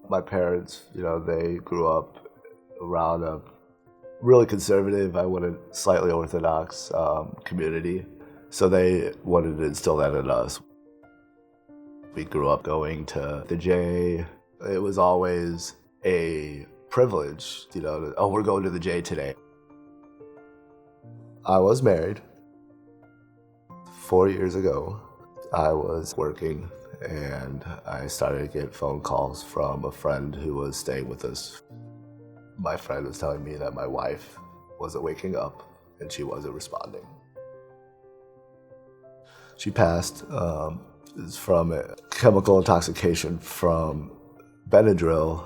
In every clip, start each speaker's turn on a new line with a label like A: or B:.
A: My parents, they grew up around a really conservative, I wouldn't slightly orthodox community. So they wanted to instill that in us. We grew up going to the J. It was always a privilege, oh, we're going to the J today. I was married 4 years ago. I was working and I started to get phone calls from a friend who was staying with us. My friend was telling me that my wife wasn't waking up and she wasn't responding. She passed from a chemical intoxication from Benadryl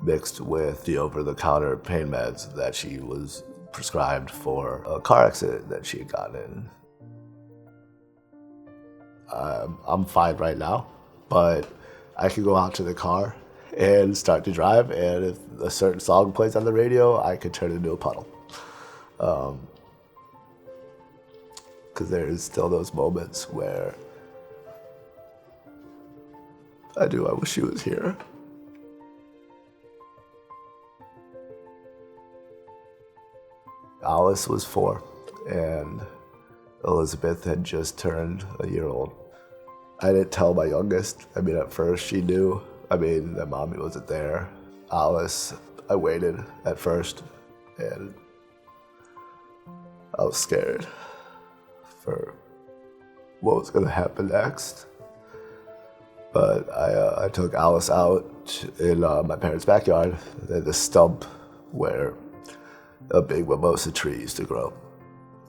A: mixed with the over-the-counter pain meds that she was prescribed for a car accident that she had gotten in. I'm fine right now, but I could go out to the car and start to drive, and if a certain song plays on the radio, I could turn into a puddle. Because there's still those moments where I wish she was here. Alice was 4, and Elizabeth had just turned a year old. I didn't tell my youngest. At first she knew. That mommy wasn't there. Alice, I waited at first, and I was scared for what was going to happen next. But I took Alice out in my parents' backyard, at the stump where a big mimosa tree used to grow.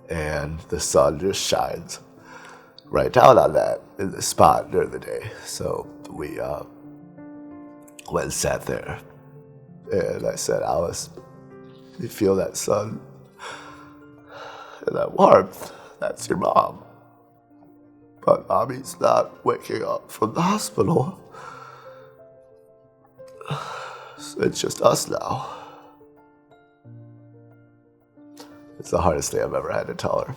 A: And the sun just shines right down on that in the spot during the day. So we went and sat there. And I said, Alice, you feel that sun and that warmth? That's your mom. But mommy's not waking up from the hospital. It's just us now. It's the hardest thing I've ever had to tell her.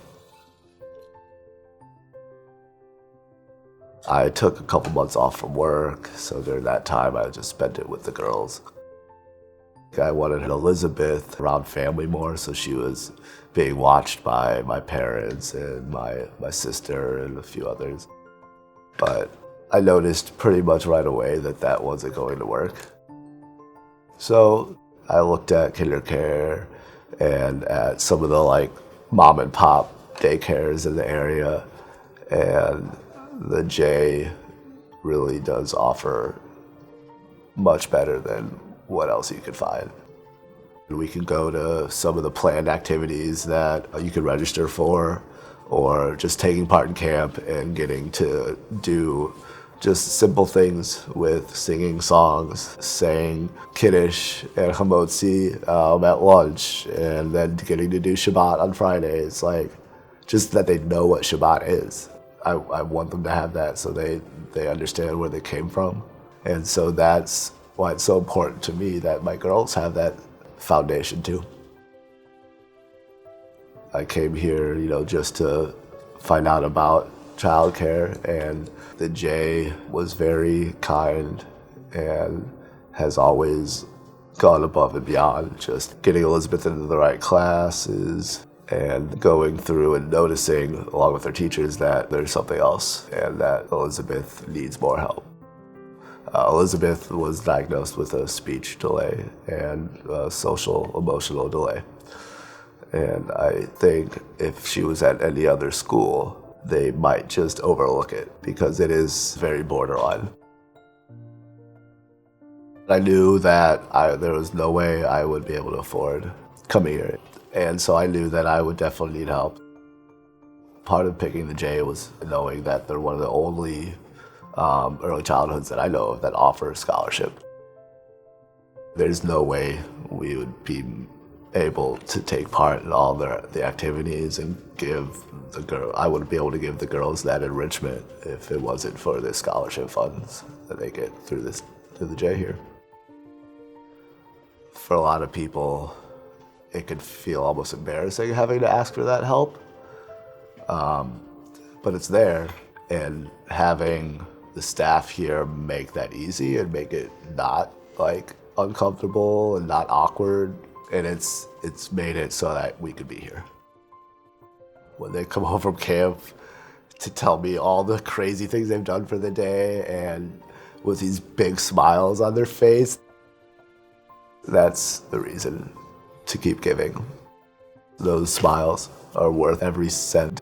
A: I took a couple months off from work, so during that time I just spent it with the girls. I wanted Elizabeth around family more, so she was being watched by my parents and my sister and a few others. But I noticed pretty much right away that wasn't going to work. So I looked at KinderCare and at some of the mom and pop daycares in the area, and the J really does offer much better than what else you could find. We can go to some of the planned activities that you can register for, or just taking part in camp and getting to do just simple things with singing songs, saying Kiddush and Hamotzi at lunch, and then getting to do Shabbat on Fridays. Just that they know what Shabbat is. I want them to have that so they understand where they came from. And so that's why it's so important to me that my girls have that foundation too. I came here, just to find out about childcare, and the J was very kind and has always gone above and beyond, just getting Elizabeth into the right classes and going through and noticing, along with her teachers, that there's something else and that Elizabeth needs more help. Elizabeth was diagnosed with a speech delay and a social emotional delay. And I think if she was at any other school, they might just overlook it because it is very borderline. I knew that there was no way I would be able to afford coming here. And so I knew that I would definitely need help. Part of picking the J was knowing that they're one of the only early childhoods that I know of that offer scholarship. There's no way we would be able to take part in all the activities and I wouldn't be able to give the girls that enrichment if it wasn't for the scholarship funds that they get through the J here. For a lot of people, it could feel almost embarrassing having to ask for that help, but it's there, and having the staff here make that easy and make it not like uncomfortable and not awkward, and it's made it so that we could be here. When they come home from camp to tell me all the crazy things they've done for the day and with these big smiles on their face, that's the reason to keep giving. Those smiles are worth every cent.